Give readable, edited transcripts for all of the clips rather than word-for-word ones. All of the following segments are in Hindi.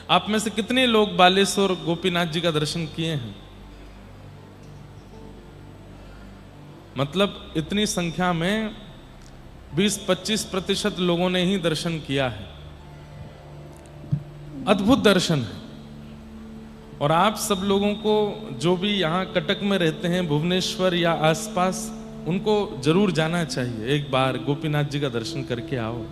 आप में से कितने लोग बालेश्वर गोपीनाथ जी का दर्शन किए हैं? मतलब इतनी संख्या में 20-25% लोगों ने ही दर्शन किया है। अद्भुत दर्शन है। और आप सब लोगों को, जो भी यहाँ कटक में रहते हैं, भुवनेश्वर या आसपास, उनको जरूर जाना चाहिए। एक बार गोपीनाथ जी का दर्शन करके आओ।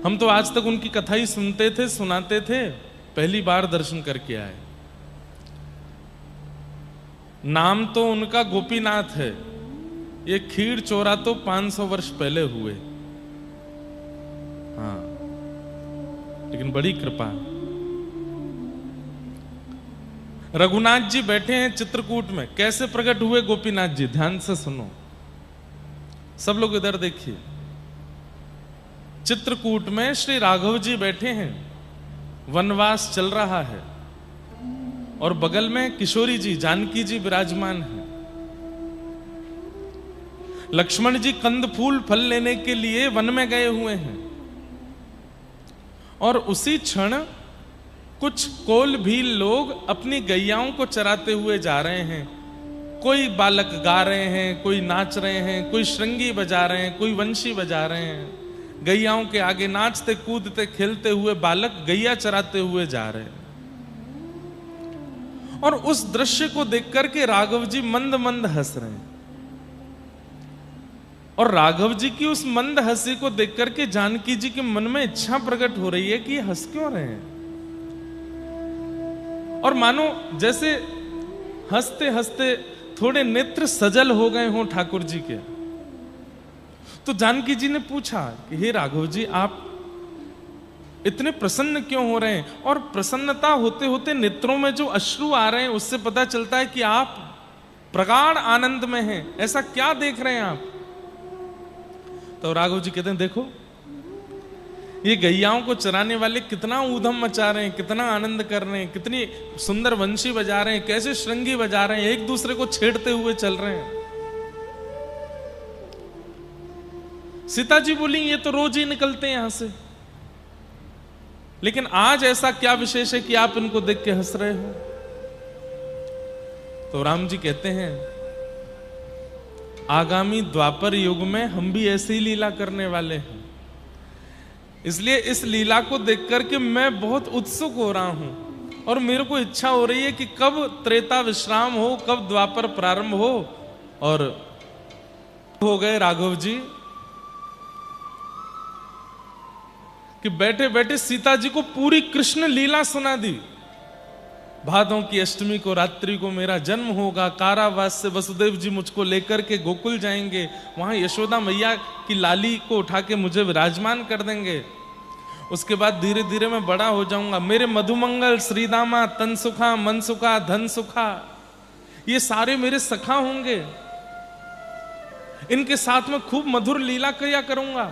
हम तो आज तक उनकी कथा ही सुनते थे, सुनाते थे, पहली बार दर्शन करके आए। नाम तो उनका गोपीनाथ है। ये खीर चोरा तो 500 वर्ष पहले हुए। हाँ, लेकिन बड़ी कृपा। रघुनाथ जी बैठे हैं चित्रकूट में। कैसे प्रकट हुए गोपीनाथ जी? ध्यान से सुनो सब लोग, इधर देखिए। चित्रकूट में श्री राघव जी बैठे हैं, वनवास चल रहा है, और बगल में किशोरी जी, जानकी जी विराजमान है। लक्ष्मण जी कंद फूल फल लेने के लिए वन में गए हुए हैं, और उसी क्षण कुछ कोल भील लोग अपनी गैयाओं को चराते हुए जा रहे हैं। कोई बालक गा रहे हैं, कोई नाच रहे हैं, कोई श्रृंगी बजा रहे हैं, कोई वंशी बजा रहे हैं। गैयाओं के आगे नाचते कूदते खेलते हुए बालक गैया चराते हुए जा रहे हैं। और उस दृश्य को देख करके राघव जी मंद मंद हंस रहे हैं। और राघव जी की उस मंद हंसी को देख करके जानकी जी के मन में इच्छा प्रकट हो रही है कि ये हंस क्यों रहे हैं। और मानो जैसे हंसते हंसते थोड़े नेत्र सजल हो गए हों ठाकुर जी के। तो जानकी जी ने पूछा कि हे राघव जी, आप इतने प्रसन्न क्यों हो रहे हैं? और प्रसन्नता होते होते नेत्रों में जो अश्रु आ रहे हैं, उससे पता चलता है कि आप प्रगाढ़ आनंद में हैं। ऐसा क्या देख रहे हैं आप? तो राघव जी कहते हैं, देखो ये गैयाओं को चराने वाले कितना ऊधम मचा रहे हैं, कितना आनंद कर रहे हैं, कितनी सुंदर वंशी बजा रहे हैं, कैसे श्रृंगी बजा रहे हैं, एक दूसरे को छेड़ते हुए चल रहे हैं। सीता जी बोली, ये तो रोज ही निकलते हैं यहां से, लेकिन आज ऐसा क्या विशेष है कि आप इनको देख के हंस रहे हो? तो राम जी कहते हैं, आगामी द्वापर युग में हम भी ऐसे ही लीला करने वाले हैं। इसलिए इस लीला को देख करके मैं बहुत उत्सुक हो रहा हूं, और मेरे को इच्छा हो रही है कि कब त्रेता विश्राम हो, कब द्वापर प्रारंभ हो। और हो गए राघव जी कि बैठे बैठे सीता जी को पूरी कृष्ण लीला सुना दी। भादों की अष्टमी को रात्रि को मेरा जन्म होगा, कारावास से वसुदेव जी मुझको लेकर के गोकुल जाएंगे, वहां यशोदा मैया की लाली को उठा के मुझे विराजमान कर देंगे। उसके बाद धीरे धीरे मैं बड़ा हो जाऊंगा। मेरे मधुमंगल, श्रीदामा, तन सुखा, मन सुखा, धन सुखा, ये सारे मेरे सखा होंगे। इनके साथ में खूब मधुर लीला किया करूंगा।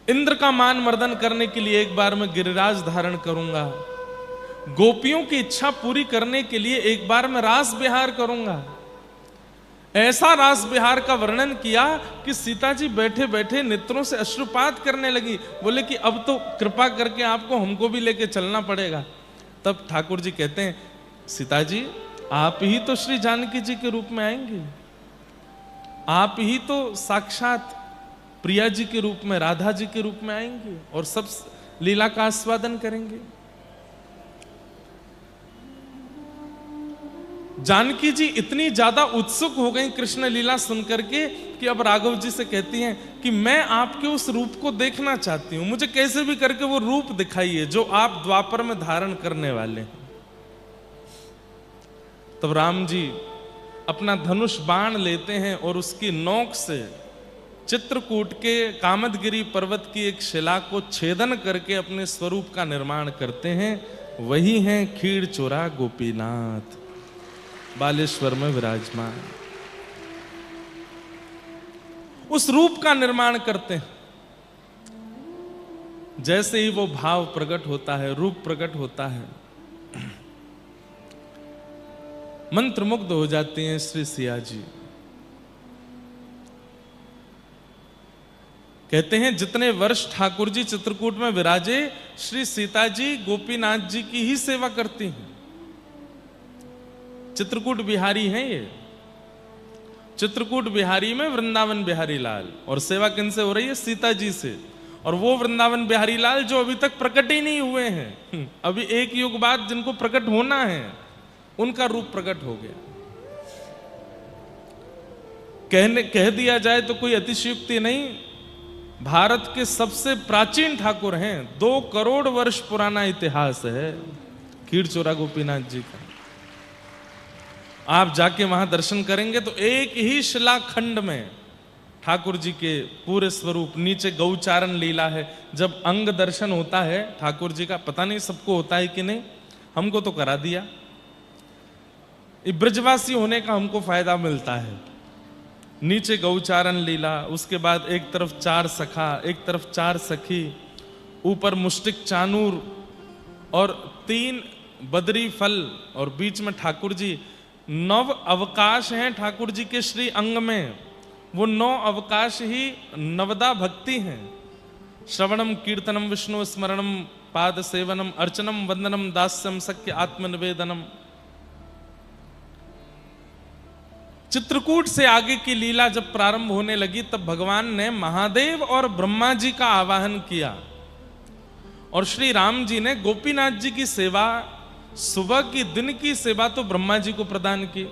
इंद्र का मान मर्दन करने के लिए एक बार मैं गिरिराज धारण करूंगा। गोपियों की इच्छा पूरी करने के लिए एक बार मैं रास विहार करूंगा। ऐसा रास विहार का वर्णन किया कि सीता जी बैठे बैठे नेत्रों से अश्रुपात करने लगी। बोले कि अब तो कृपा करके आपको हमको भी लेके चलना पड़ेगा। तब ठाकुर जी कहते हैं, सीता जी आप ही तो श्री जानकी जी के रूप में आएंगे, आप ही तो साक्षात प्रिया जी के रूप में, राधा जी के रूप में आएंगे और सब लीला का आस्वादन करेंगे। जानकी जी इतनी ज्यादा उत्सुक हो गई कृष्ण लीला सुनकर के कि अब राघव जी से कहती हैं कि मैं आपके उस रूप को देखना चाहती हूं, मुझे कैसे भी करके वो रूप दिखाइए जो आप द्वापर में धारण करने वाले हैं। तब राम जी अपना धनुष बाण लेते हैं और उसकी नोक से चित्रकूट के कामदगिरी पर्वत की एक शिला को छेदन करके अपने स्वरूप का निर्माण करते हैं। वही हैं खीर चोरा गोपीनाथ, बालेश्वर में विराजमान। उस रूप का निर्माण करते हैं। जैसे ही वो भाव प्रकट होता है, रूप प्रकट होता है, मंत्रमुग्ध हो जाते हैं श्री सिया जी। कहते हैं जितने वर्ष ठाकुर जी चित्रकूट में विराजे, श्री सीता जी गोपीनाथ जी की ही सेवा करती हैं। चित्रकूट बिहारी हैं ये। चित्रकूट बिहारी में वृंदावन बिहारी लाल, और सेवा किनसे हो रही है? सीता जी से। और वो वृंदावन बिहारी लाल जो अभी तक प्रकट ही नहीं हुए हैं, अभी एक युग बाद जिनको प्रकट होना है, उनका रूप प्रकट हो गया। कह दिया जाए तो कोई अतिशयोक्ति नहीं, भारत के सबसे प्राचीन ठाकुर हैं। 2 करोड़ वर्ष पुराना इतिहास है खीरचोरा गोपीनाथ जी का। आप जाके वहां दर्शन करेंगे तो एक ही शिलाखंड में ठाकुर जी के पूरे स्वरूप, नीचे गौचारण लीला है। जब अंग दर्शन होता है ठाकुर जी का, पता नहीं सबको होता है कि नहीं, हमको तो करा दिया। ब्रजवासी होने का हमको फायदा मिलता है। नीचे गौचारण लीला, उसके बाद एक तरफ 4 सखा, एक तरफ 4 सखी, ऊपर मुष्टिक चानूर और 3 बदरी फल, और बीच में ठाकुर जी। 9 अवकाश हैं ठाकुर जी के श्री अंग में। वो 9 अवकाश ही नवदा भक्ति हैं। श्रवणम कीर्तनम विष्णु स्मरणम पाद सेवनम अर्चनम वंदनम दास्यम सख्य आत्मनिवेदनम। चित्रकूट से आगे की लीला जब प्रारंभ होने लगी तब भगवान ने महादेव और ब्रह्मा जी का आवाहन किया, और श्री राम जी ने गोपीनाथ जी की सेवा, सुबह की दिन की सेवा तो ब्रह्मा जी को प्रदान की,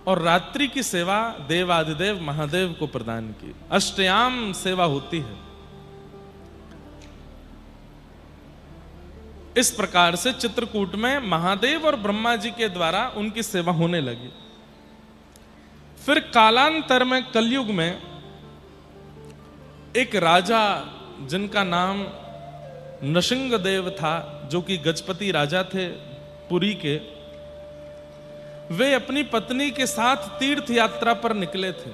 और रात्रि की सेवा देवादिदेव महादेव को प्रदान की। अष्टयाम सेवा होती है। इस प्रकार से चित्रकूट में महादेव और ब्रह्मा जी के द्वारा उनकी सेवा होने लगी। फिर कालांतर में कलयुग में एक राजा जिनका नाम नृसिंह देव था, जो कि गजपति राजा थे पुरी के, वे अपनी पत्नी के साथ तीर्थ यात्रा पर निकले थे।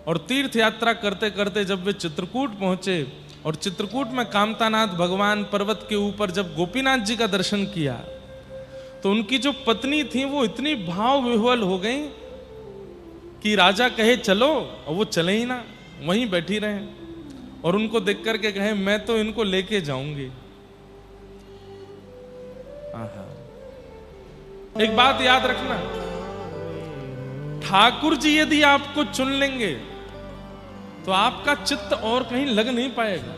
और तीर्थ यात्रा करते करते जब वे चित्रकूट पहुंचे, और चित्रकूट में कामतानाथ भगवान पर्वत के ऊपर जब गोपीनाथ जी का दर्शन किया, तो उनकी जो पत्नी थी वो इतनी भाव विह्वल हो गई कि राजा कहे चलो, और वो चले ही ना, वहीं बैठी रहे। और उनको देख करके कहे मैं तो इनको लेके जाऊंगी। एक बात याद रखना, ठाकुर जी यदि आपको चुन लेंगे तो आपका चित्त और कहीं लग नहीं पाएगा।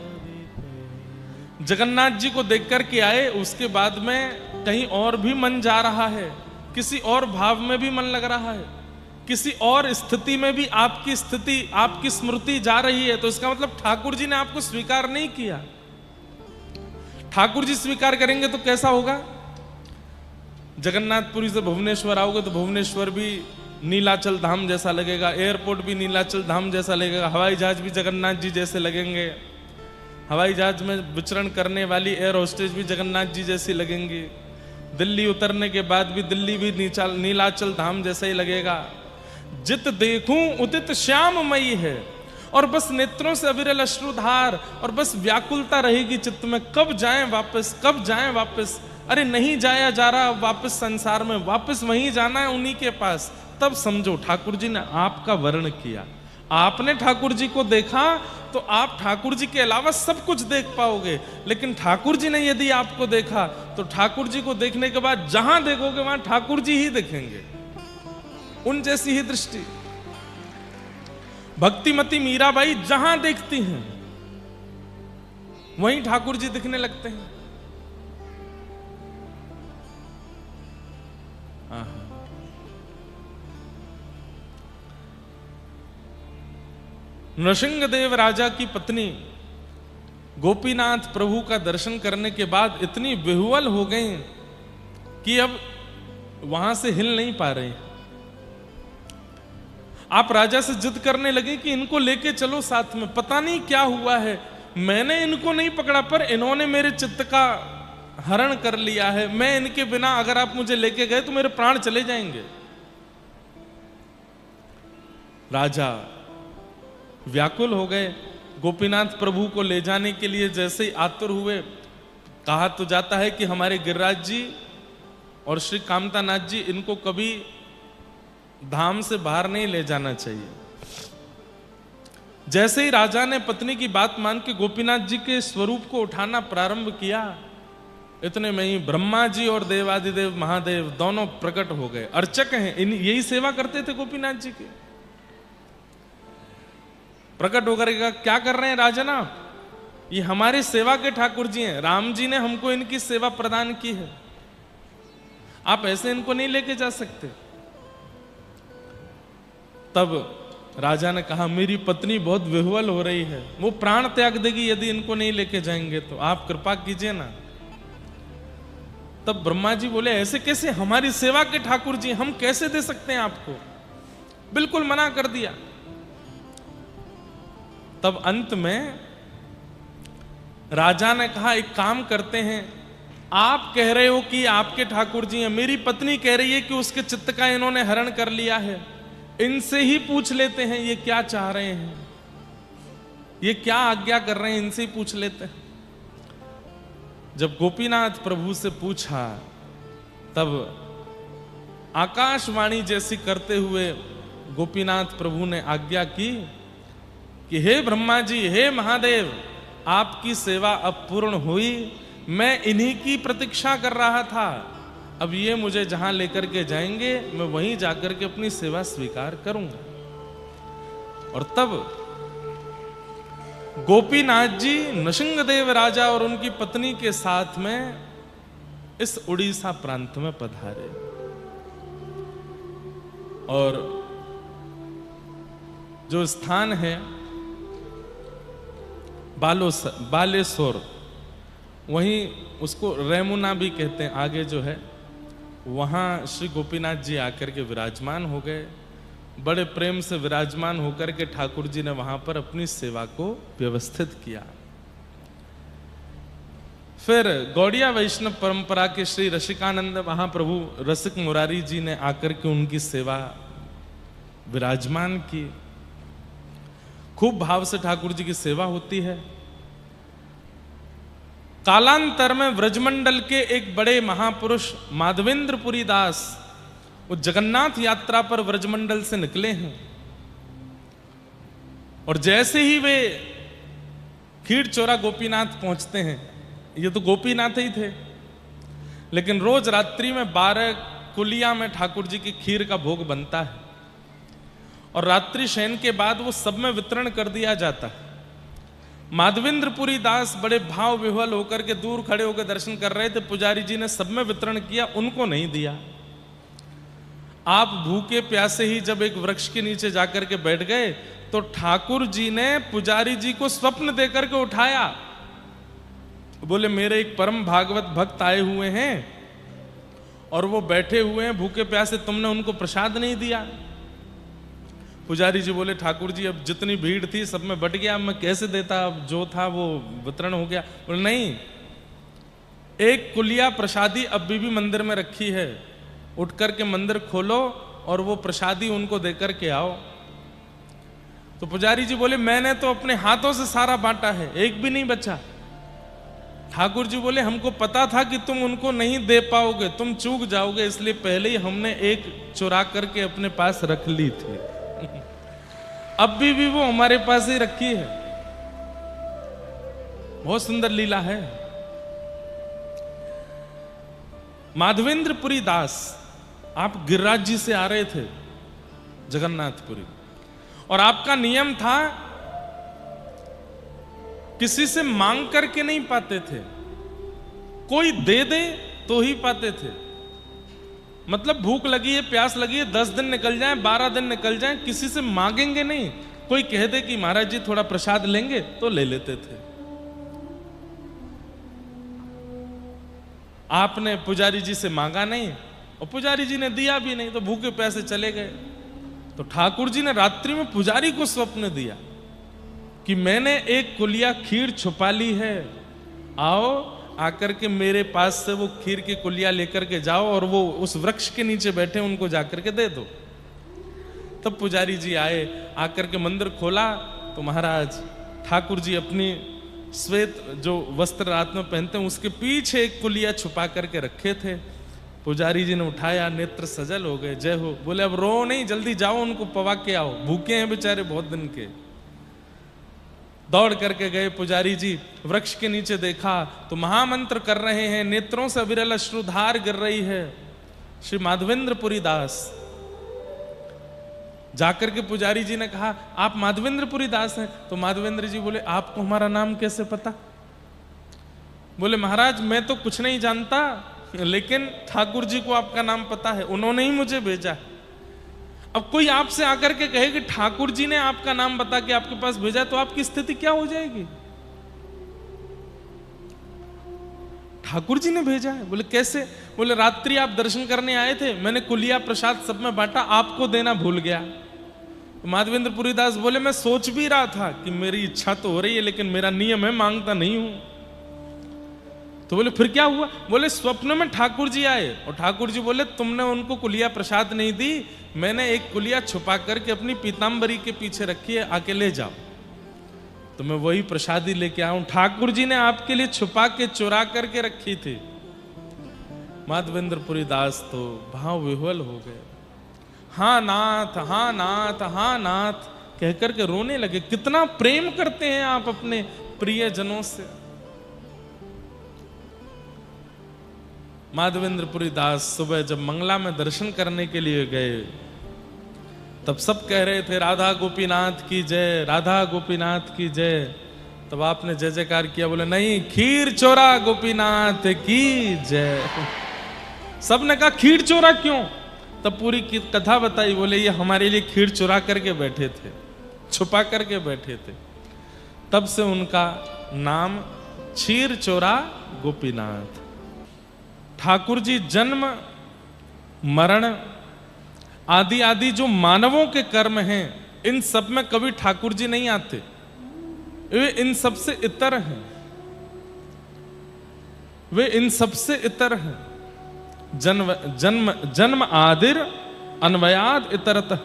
जगन्नाथ जी को देख करके आए, उसके बाद में कहीं और भी मन जा रहा है, किसी और भाव में भी मन लग रहा है, किसी और स्थिति में भी आपकी स्थिति, आपकी स्मृति जा रही है, तो इसका मतलब ठाकुर जी ने आपको स्वीकार नहीं किया। ठाकुर जी स्वीकार करेंगे तो कैसा होगा? जगन्नाथपुरी से भुवनेश्वर आओगे तो भुवनेश्वर भी नीलाचल धाम जैसा लगेगा, एयरपोर्ट भी नीलाचल धाम जैसा लगेगा, हवाई जहाज भी जगन्नाथ जी जैसे लगेंगे, हवाई जहाज में विचरण करने वाली एयर होस्टेज भी जगन्नाथ जी जैसी लगेंगी, दिल्ली उतरने के बाद भी दिल्ली भी नीलाचल धाम जैसा ही लगेगा। जित देखूं उदित श्याममयी है, और बस नेत्रों से अविरल अश्रुधार, और बस व्याकुलता रहेगी चित्त में, कब जाएं वापस, कब जाएं वापस। अरे नहीं जाया जा रहा वापस संसार में, वापस वहीं जाना है उन्हीं के पास। तब समझो ठाकुर जी ने आपका वर्ण किया। आपने ठाकुर जी को देखा तो आप ठाकुर जी के अलावा सब कुछ देख पाओगे, लेकिन ठाकुर जी ने यदि आपको देखा तो ठाकुर जी को देखने के बाद जहां देखोगे वहां ठाकुर जी ही दिखेंगे, उन जैसी ही दृष्टि। भक्तिमती मीराबाई जहां देखती हैं वहीं ठाकुर जी दिखने लगते हैं। नृसिंहदेव राजा की पत्नी गोपीनाथ प्रभु का दर्शन करने के बाद इतनी विह्वल हो गई कि अब वहां से हिल नहीं पा रही। आप राजा से जिद करने लगे कि इनको लेके चलो साथ में। पता नहीं क्या हुआ है, मैंने इनको नहीं पकड़ा पर इन्होंने मेरे चित्त का हरण कर लिया है। मैं इनके बिना अगर आप मुझे लेके गए तो मेरे प्राण चले जाएंगे। राजा व्याकुल हो गए। गोपीनाथ प्रभु को ले जाने के लिए जैसे ही आतुर हुए, कहा तो जाता है कि हमारे गिरिराज जी और श्री कामतानाथ जी, इनको कभी धाम से बाहर नहीं ले जाना चाहिए। जैसे ही राजा ने पत्नी की बात मान के गोपीनाथ जी के स्वरूप को उठाना प्रारंभ किया, इतने में ही ब्रह्मा जी और देवादिदेव महादेव दोनों प्रकट हो गए। अर्चक हैं, यही सेवा करते थे गोपीनाथ जी के। प्रकट होकर क्या कर रहे हैं राजन आप? ये हमारे सेवा के ठाकुर जी हैं, राम जी ने हमको इनकी सेवा प्रदान की है, आप ऐसे इनको नहीं लेके जा सकते। तब राजा ने कहा मेरी पत्नी बहुत विह्वल हो रही है, वो प्राण त्याग देगी यदि इनको नहीं लेके जाएंगे, तो आप कृपा कीजिए ना। तब ब्रह्मा जी बोले ऐसे कैसे, हमारी सेवा के ठाकुर जी, हम कैसे दे सकते हैं आपको, बिल्कुल मना कर दिया। तब अंत में राजा ने कहा एक काम करते हैं, आप कह रहे हो कि आपके ठाकुर जी हैं, मेरी पत्नी कह रही है कि उसके चित्त का इन्होंने हरण कर लिया है, इनसे ही पूछ लेते हैं ये क्या चाह रहे हैं, ये क्या आज्ञा कर रहे हैं, इनसे ही पूछ लेते हैं। जब गोपीनाथ प्रभु से पूछा तब आकाशवाणी जैसी करते हुए गोपीनाथ प्रभु ने आज्ञा की कि हे ब्रह्मा जी, हे महादेव, आपकी सेवा अब पूर्ण हुई, मैं इन्हीं की प्रतीक्षा कर रहा था, अब ये मुझे जहां लेकर के जाएंगे मैं वहीं जाकर के अपनी सेवा स्वीकार करूंगा। और तब गोपीनाथ जी नृसिंहदेव राजा और उनकी पत्नी के साथ में इस उड़ीसा प्रांत में पधारे और जो स्थान है बालेश्वर, वहीं उसको रेमुना भी कहते हैं, आगे जो है वहां श्री गोपीनाथ जी आकर के विराजमान हो गए। बड़े प्रेम से विराजमान होकर के ठाकुर जी ने वहां पर अपनी सेवा को व्यवस्थित किया। फिर गौड़िया वैष्णव परंपरा के श्री रसिकानंद महाप्रभु रसिक मुरारी जी ने आकर के उनकी सेवा विराजमान की। खूब भाव से ठाकुर जी की सेवा होती है। कालांतर में व्रजमंडल के एक बड़े महापुरुष माधवेंद्रपुरी दास वो जगन्नाथ यात्रा पर व्रजमंडल से निकले हैं और जैसे ही वे खीरचोरा गोपीनाथ पहुंचते हैं, ये तो गोपीनाथ ही थे, लेकिन रोज रात्रि में 12 कुलिया में ठाकुर जी की खीर का भोग बनता है और रात्रि शयन के बाद वो सब में वितरण कर दिया जाता है। माधवेंद्रपुरी दास बड़े भाव विह्वल होकर के दूर खड़े होकर दर्शन कर रहे थे, पुजारी जी ने सब में वितरण किया, उनको नहीं दिया। आप भूखे प्यासे ही जब एक वृक्ष के नीचे जाकर के बैठ गए तो ठाकुर जी ने पुजारी जी को स्वप्न देकर के उठाया, बोले मेरे एक परम भागवत भक्त आए हुए हैं और वो बैठे हुए हैं भूखे प्यासे, तुमने उनको प्रसाद नहीं दिया। पुजारी जी बोले ठाकुर जी अब जितनी भीड़ थी सब में बट गया, मैं कैसे देता, अब जो था वो वितरण हो गया। बोले नहीं, एक कुलिया प्रसादी अब भी मंदिर में रखी है, उठ करके मंदिर खोलो और वो प्रसादी उनको देकर के आओ। तो पुजारी जी बोले मैंने तो अपने हाथों से सारा बांटा है, एक भी नहीं बचा। ठाकुर जी बोले हमको पता था कि तुम उनको नहीं दे पाओगे, तुम चूक जाओगे, इसलिए पहले ही हमने एक चुरा करके अपने पास रख ली थी, अब भी वो हमारे पास ही रखी है। बहुत सुंदर लीला है। माधवेंद्रपुरी दास, आप गिरिराज जी से आ रहे थे जगन्नाथपुरी और आपका नियम था किसी से मांग करके नहीं पाते थे, कोई दे दे तो ही पाते थे। मतलब भूख लगी है, प्यास लगी है, 10 दिन निकल जाएं, 12 दिन निकल जाएं, किसी से मांगेंगे नहीं। कोई कह दे कि महाराज जी थोड़ा प्रसाद लेंगे तो ले लेते थे। आपने पुजारी जी से मांगा नहीं और पुजारी जी ने दिया भी नहीं, तो भूखे प्यासे चले गए। तो ठाकुर जी ने रात्रि में पुजारी को स्वप्न दिया कि मैंने एक कुलिया खीर छुपा ली है, आओ आकर के मेरे पास से वो खीर की कुलिया लेकर के जाओ और वो उस वृक्ष के नीचे बैठे उनको जाकर के दे दो। तब पुजारी जी आए, आकर के मंदिर खोला तो महाराज ठाकुर जी अपनी श्वेत जो वस्त्र रात में पहनते हैं उसके पीछे एक कुलिया छुपा करके रखे थे। पुजारी जी ने उठाया, नेत्र सजल हो गए, जय हो। बोले अब रो नहीं, जल्दी जाओ उनको पवा के आओ, भूखे हैं बेचारे बहुत दिन के। दौड़ करके गए पुजारी जी, वृक्ष के नीचे देखा तो महामंत्र कर रहे हैं, नेत्रों से अविरल अश्रुधार गिर रही है। श्री माधवेंद्रपुरी दास जाकर के पुजारी जी ने कहा, आप माधवेंद्रपुरी दास हैं? तो माधवेंद्र जी बोले, आपको हमारा नाम कैसे पता? बोले, महाराज मैं तो कुछ नहीं जानता, लेकिन ठाकुर जी को आपका नाम पता है, उन्होंने ही मुझे भेजा। अब कोई आपसे आकर के कहे कि ठाकुर जी ने आपका नाम बता के आपके पास भेजा, तो आपकी स्थिति क्या हो जाएगी? ठाकुर जी ने भेजा है। बोले, कैसे? बोले, रात्रि आप दर्शन करने आए थे, मैंने कुलिया प्रसाद सब में बांटा, आपको देना भूल गया। तो माधवेंद्रपुरी दास बोले, मैं सोच भी रहा था कि मेरी इच्छा तो हो रही है, लेकिन मेरा नियम है, मांगता नहीं हूं। तो बोले, फिर क्या हुआ? बोले, स्वप्न में ठाकुर जी आए और ठाकुर जी बोले, तुमने उनको कुलिया प्रसाद नहीं दी, मैंने एक कुलिया छुपा करके अपनी पीतांबरी के पीछे रखी है, आके ले जाओ। तो मैं वही प्रसादी लेके आऊं, ठाकुर जी ने आपके लिए छुपा के चुरा करके रखी थी। माधवेंद्रपुरी दास तो भाव विह्वल हो गए। हाँ नाथ, हाँ नाथ, हाँ नाथ कह करके रोने लगे। कितना प्रेम करते हैं आप अपने प्रियजनों से। माधवेंद्रपुरी दास सुबह जब मंगला में दर्शन करने के लिए गए, तब सब कह रहे थे, राधा गोपीनाथ की जय, राधा गोपीनाथ की जय। तब आपने जय जयकार किया, बोले, नहीं, खीर चोरा गोपीनाथ की जय। सबने कहा, खीर चोरा क्यों? तब पूरी कथा बताई। बोले, ये हमारे लिए खीर चुरा करके बैठे थे, छुपा करके बैठे थे। तब से उनका नाम क्षीर चोरा गोपीनाथ। ठाकुर जी जन्म मरण आदि आदि जो मानवों के कर्म हैं, इन सब में कभी ठाकुर जी नहीं आते। वे इन सबसे इतर हैं, वे इन सबसे इतर हैं। जन्म जन्म जन्म आदिर अन्वयाद इतरतः।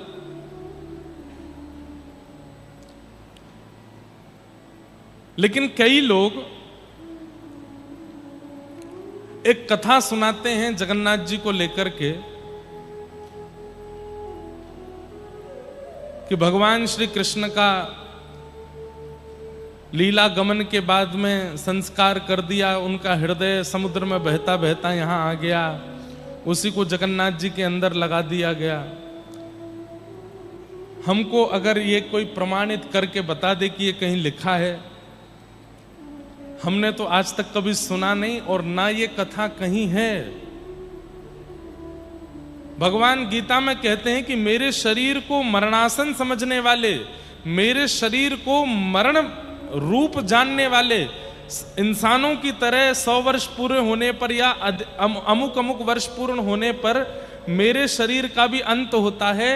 लेकिन कई लोग एक कथा सुनाते हैं जगन्नाथ जी को लेकर के कि भगवान श्री कृष्ण का लीला गमन के बाद में संस्कार कर दिया, उनका हृदय समुद्र में बहता बहता यहां आ गया, उसी को जगन्नाथ जी के अंदर लगा दिया गया। हमको अगर ये कोई प्रमाणित करके बता दे कि ये कहीं लिखा है, हमने तो आज तक कभी सुना नहीं और ना ये कथा कहीं है। भगवान गीता में कहते हैं कि मेरे शरीर को मरणासन समझने वाले, मेरे शरीर को मरण रूप जानने वाले इंसानों की तरह 100 वर्ष पूरे होने पर या अमुक अमुक वर्ष पूर्ण होने पर मेरे शरीर का भी अंत होता है।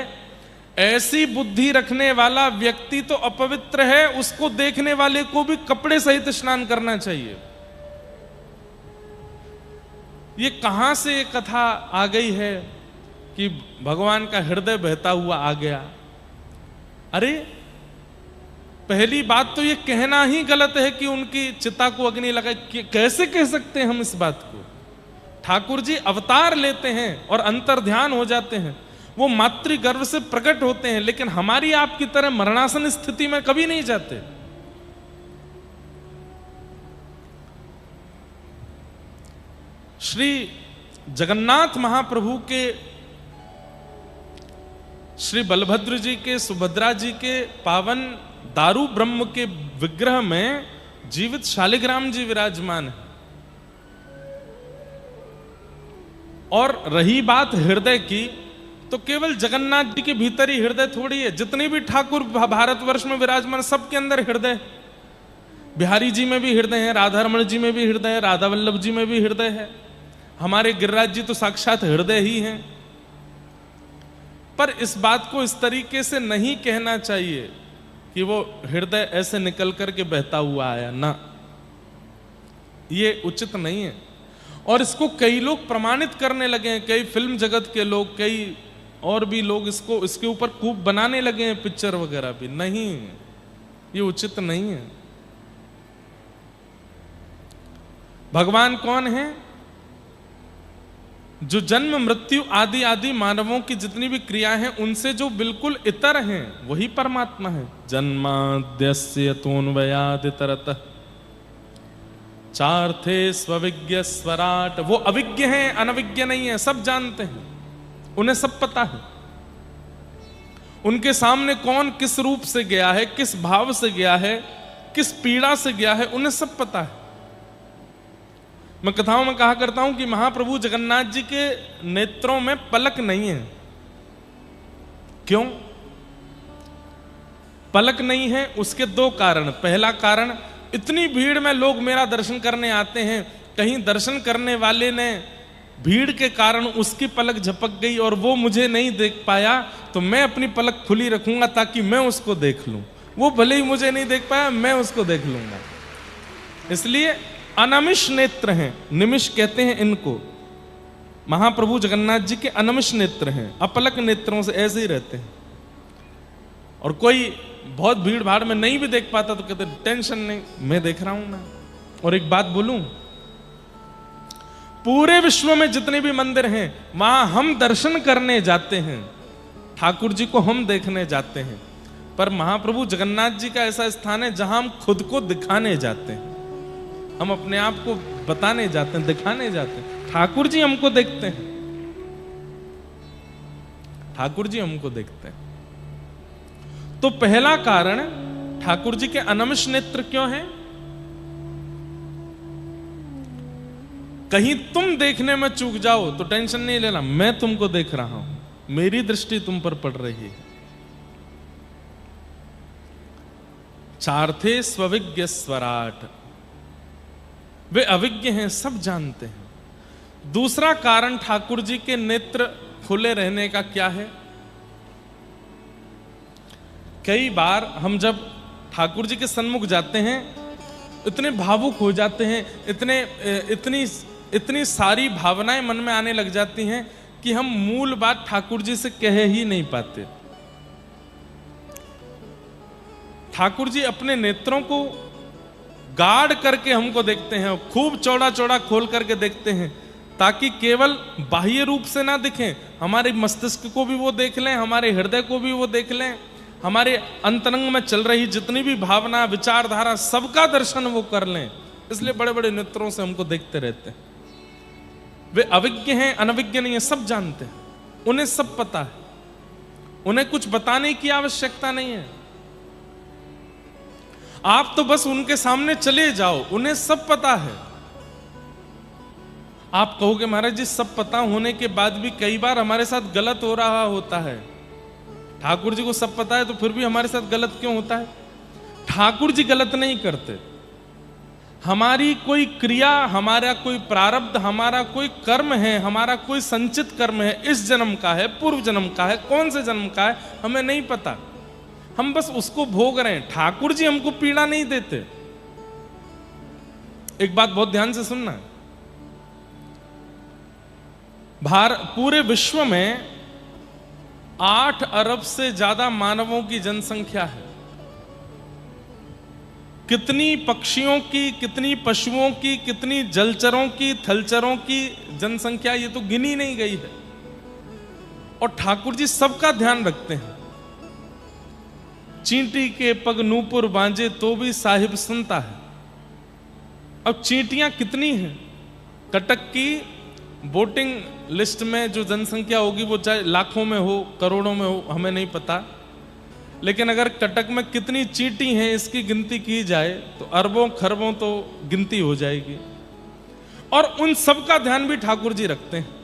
ऐसी बुद्धि रखने वाला व्यक्ति तो अपवित्र है, उसको देखने वाले को भी कपड़े सहित स्नान करना चाहिए। ये कहां से ये कथा आ गई है कि भगवान का हृदय बहता हुआ आ गया? अरे पहली बात तो ये कहना ही गलत है कि उनकी चिता को अग्नि लगाई। कैसे कह सकते हैं हम इस बात को? ठाकुर जी अवतार लेते हैं और अंतर ध्यान हो जाते हैं, वो मातृ गर्भ से प्रकट होते हैं, लेकिन हमारी आपकी तरह मरणासन स्थिति में कभी नहीं जाते। श्री जगन्नाथ महाप्रभु के, श्री बलभद्र जी के, सुभद्रा जी के पावन दारू ब्रह्म के विग्रह में जीवित शालिग्राम जी विराजमान है। और रही बात हृदय की, तो केवल जगन्नाथ जी के भीतर ही हृदय थोड़ी है। जितने भी ठाकुर भारतवर्ष में विराजमान, सबके अंदर हृदय। बिहारी जी में भी हृदय है, राधा रमण जी में भी हृदय है, राधा वल्लभ जी में भी हृदय है, हमारे गिरिराज जी तो साक्षात हृदय ही हैं। पर इस बात को इस तरीके से नहीं कहना चाहिए कि वो हृदय ऐसे निकल करके बहता हुआ आया ना, ये उचित नहीं है। और इसको कई लोग प्रमाणित करने लगे हैं, कई फिल्म जगत के लोग, कई और भी लोग इसको, इसके ऊपर खूब बनाने लगे हैं, पिक्चर वगैरह भी। नहीं, ये उचित नहीं है। भगवान कौन है? जो जन्म मृत्यु आदि आदि मानवों की जितनी भी क्रियाएं हैं उनसे जो बिल्कुल इतर हैं वही परमात्मा है। जन्माद्यस्य तोन्वयादितरतः चार्थे स्वविज्ञ स्वराट। वो अविज्ञ हैं, अनविज्ञ नहीं है, सब जानते हैं, उन्हें सब पता है। उनके सामने कौन किस रूप से गया है, किस भाव से गया है, किस पीड़ा से गया है, उन्हें सब पता है। मैं कथाओं में कहा करता हूं कि महाप्रभु जगन्नाथ जी के नेत्रों में पलक नहीं है। क्यों पलक नहीं है? उसके दो कारण। पहला कारण, इतनी भीड़ में लोग मेरा दर्शन करने आते हैं, कहीं दर्शन करने वाले ने भीड़ के कारण उसकी पलक झपक गई और वो मुझे नहीं देख पाया, तो मैं अपनी पलक खुली रखूंगा ताकि मैं उसको देख लूं। वो भले ही मुझे नहीं देख पाया, मैं उसको देख लूंगा। इसलिए अनमिष नेत्र हैं, निमिष कहते हैं इनको। महाप्रभु जगन्नाथ जी के अनमिष नेत्र हैं, अपलक नेत्रों से ऐसे ही रहते हैं। और कोई बहुत भीड़ भाड़ में नहीं भी देख पाता तो कहते टेंशन नहीं, मैं देख रहा हूं ना। और एक बात बोलूं, पूरे विश्व में जितने भी मंदिर हैं वहां हम दर्शन करने जाते हैं, ठाकुर जी को हम देखने जाते हैं, पर महाप्रभु जगन्नाथ जी का ऐसा स्थान है जहां हम खुद को दिखाने जाते हैं, हम अपने आप को बताने जाते हैं, दिखाने जाते हैं। ठाकुर जी हमको देखते हैं, ठाकुर जी हमको देखते हैं। तो पहला कारण, ठाकुर जी के अनमिष नेत्र क्यों हैं? कहीं तुम देखने में चूक जाओ तो टेंशन नहीं लेना, मैं तुमको देख रहा हूं, मेरी दृष्टि तुम पर पड़ रही है। चार्थे स्वविज्ञ स्वराट, वे अविज्ञ हैं, सब जानते हैं। दूसरा कारण ठाकुर जी के नेत्र खुले रहने का क्या है? कई बार हम जब ठाकुर जी के सन्मुख जाते हैं इतने भावुक हो जाते हैं, इतनी सारी भावनाएं मन में आने लग जाती हैं कि हम मूल बात ठाकुर जी से कह ही नहीं पाते। ठाकुर जी अपने नेत्रों को गाढ़ करके हमको देखते हैं, खूब चौड़ा चौड़ा खोल करके देखते हैं, ताकि केवल बाह्य रूप से ना दिखें, हमारे मस्तिष्क को भी वो देख लें, हमारे हृदय को भी वो देख लें, हमारे अंतरंग में चल रही जितनी भी भावना विचारधारा सबका दर्शन वो कर लें। इसलिए बड़े बड़े नेत्रों से हमको देखते रहते हैं। वे अविज्ञ हैं, अनविज्ञ नहीं है, सब जानते हैं, उन्हें सब पता है, उन्हें कुछ बताने की आवश्यकता नहीं है। आप तो बस उनके सामने चले जाओ, उन्हें सब पता है। आप कहोगे महाराज जी सब पता होने के बाद भी कई बार हमारे साथ गलत हो रहा होता है। ठाकुर जी को सब पता है तो फिर भी हमारे साथ गलत क्यों होता है? ठाकुर जी गलत नहीं करते। हमारी कोई क्रिया, हमारा कोई प्रारब्ध, हमारा कोई कर्म है, हमारा कोई संचित कर्म है, इस जन्म का है, पूर्व जन्म का है, कौन से जन्म का है, हमें नहीं पता, हम बस उसको भोग रहे हैं। ठाकुर जी हमको पीड़ा नहीं देते। एक बात बहुत ध्यान से सुनना, पूरे विश्व में 8 अरब से ज्यादा मानवों की जनसंख्या है। कितनी पक्षियों की, कितनी पशुओं की, कितनी जलचरों की, थलचरों की जनसंख्या, ये तो गिनी नहीं गई है। और ठाकुर जी सबका ध्यान रखते हैं। चींटी के पग नूपुर बांजे तो भी साहिब सुनता है। अब चींटियां कितनी हैं? कटक की वोटिंग लिस्ट में जो जनसंख्या होगी वो चाहे लाखों में हो, करोड़ों में हो, हमें नहीं पता, लेकिन अगर कटक में कितनी चींटी हैं इसकी गिनती की जाए तो अरबों खरबों तो गिनती हो जाएगी। और उन सब का ध्यान भी ठाकुर जी रखते हैं।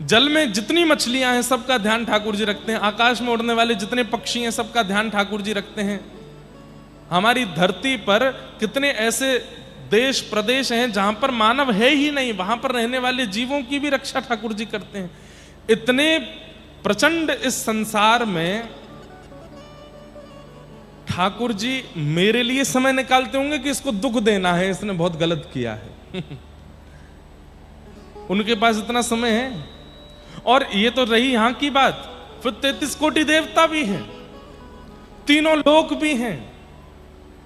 जल में जितनी मछलियां हैं सबका ध्यान ठाकुर जी रखते हैं। आकाश में उड़ने वाले जितने पक्षी हैं सबका ध्यान ठाकुर जी रखते हैं। हमारी धरती पर कितने ऐसे देश प्रदेश हैं जहां पर मानव है ही नहीं, वहां पर रहने वाले जीवों की भी रक्षा ठाकुर जी करते हैं। इतने प्रचंड इस संसार में ठाकुर जी मेरे लिए समय निकालते होंगे कि इसको दुख देना है, इसने बहुत गलत किया है। उनके पास इतना समय है। और ये तो रही यहां की बात, फिर 33 कोटि देवता भी हैं, तीनों लोक भी हैं,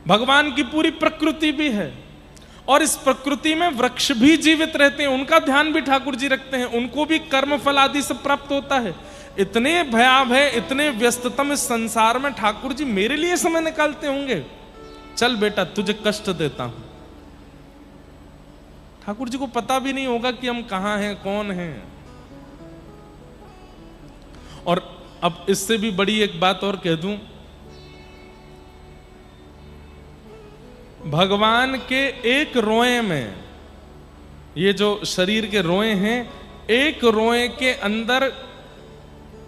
भगवान की पूरी प्रकृति भी है। और इस प्रकृति में वृक्ष भी जीवित रहते हैं, उनका ध्यान भी ठाकुर जी रखते हैं, उनको भी कर्म फल आदि से प्राप्त होता है। इतने भयावह, इतने व्यस्ततम इस संसार में ठाकुर जी मेरे लिए समय निकालते होंगे। चल बेटा तुझे कष्ट देता हूं। ठाकुर जी को पता भी नहीं होगा कि हम कहां हैं, कौन हैं। और अब इससे भी बड़ी एक बात और कह दूं, भगवान के एक रोए में, ये जो शरीर के रोए हैं, एक रोए के अंदर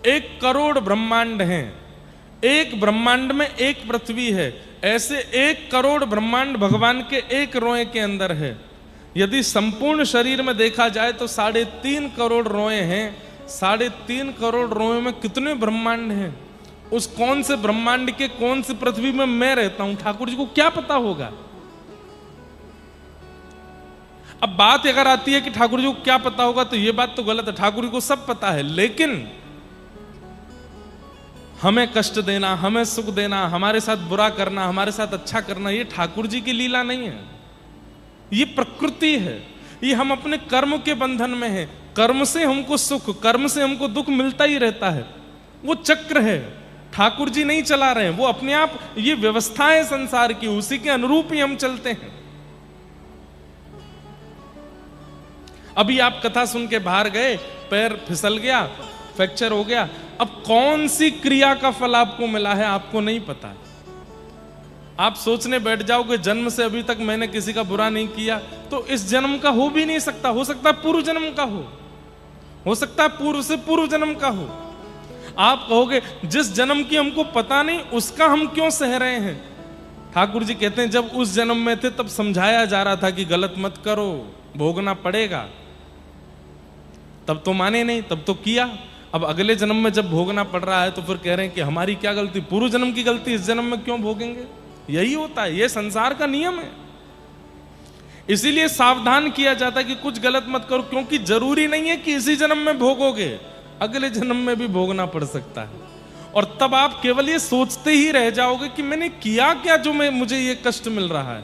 1 करोड़ ब्रह्मांड हैं। एक ब्रह्मांड में एक पृथ्वी है, ऐसे 1 करोड़ ब्रह्मांड भगवान के एक रोए के अंदर है। यदि संपूर्ण शरीर में देखा जाए तो 3.5 करोड़ रोए हैं। 3.5 करोड़ रोए में कितने ब्रह्मांड हैं? उस कौन से ब्रह्मांड के कौन सी पृथ्वी में मैं रहता हूं, ठाकुर जी को क्या पता होगा। अब बात अगर आती है कि ठाकुर जी को क्या पता होगा, तो यह बात तो गलत है। ठाकुर जी को सब पता है, लेकिन हमें कष्ट देना, हमें सुख देना, हमारे साथ बुरा करना, हमारे साथ अच्छा करना, ये ठाकुर जी की लीला नहीं है, ये प्रकृति है। ये हम अपने कर्म के बंधन में हैं। कर्म से हमको सुख, कर्म से हमको दुख मिलता ही रहता है। वो चक्र है, ठाकुर जी नहीं चला रहे हैं, वो अपने आप, ये व्यवस्था है संसार की, उसी के अनुरूप ही हम चलते हैं। अभी आप कथा सुन के बाहर गए, पैर फिसल गया, फ्रैक्चर हो गया, अब कौन सी क्रिया का फल आपको मिला है आपको नहीं पता। आप सोचने बैठ जाओगे जन्म से अभी तक मैंने किसी का बुरा नहीं किया, तो इस जन्म का हो भी नहीं सकता। हो सकता है पूर्व जन्म का हो सकता है पूर्व से पूर्व जन्म का हो। आप कहोगे जिस जन्म की हमको पता नहीं उसका हम क्यों सह रहे हैं। ठाकुर जी कहते हैं जब उस जन्म में थे तब समझाया जा रहा था कि गलत मत करो, भोगना पड़ेगा। तब तो माने नहीं, तब तो किया। अब अगले जन्म में जब भोगना पड़ रहा है तो फिर कह रहे हैं कि हमारी क्या गलती, पूर्व जन्म की गलती इस जन्म में क्यों भोगेंगे। यही होता है, यह संसार का नियम है। इसीलिए सावधान किया जाता है कि कुछ गलत मत करो, क्योंकि जरूरी नहीं है कि इसी जन्म में भोगोगे, अगले जन्म में भी भोगना पड़ सकता है। और तब आप केवल ये सोचते ही रह जाओगे कि मैंने किया क्या जो मुझे ये कष्ट मिल रहा है।